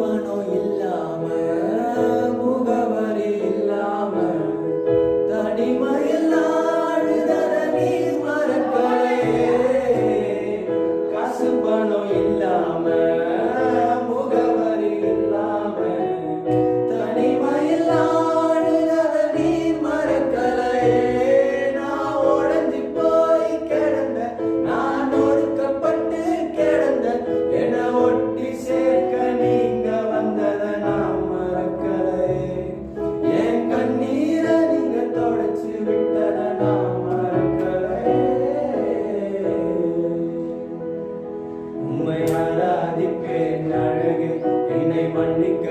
பணம் இல்லாம முகவரி இல்லாம தனிமையில் ஆடுதர நீர் மறக்கலையே. காசு பணம் இல்லாம முகவரி இல்லாம தனிமையில் ஆடுதர நீர் மறக்கலையே. நான் உடைஞ்சு போய் கிடந்த, நான் ஒடுக்கப்பட்டு கிடந்த, என ஒட்டி சேர்க்க நீங்க வந்தத நான் மறக்கலையே. என் கண்ணீரை நீங்க தொடச்சு விட்டத நான் மறக்கலையே. உம்மை ஆராதிப்பேன் அழகு, என்னை மன்னிக்க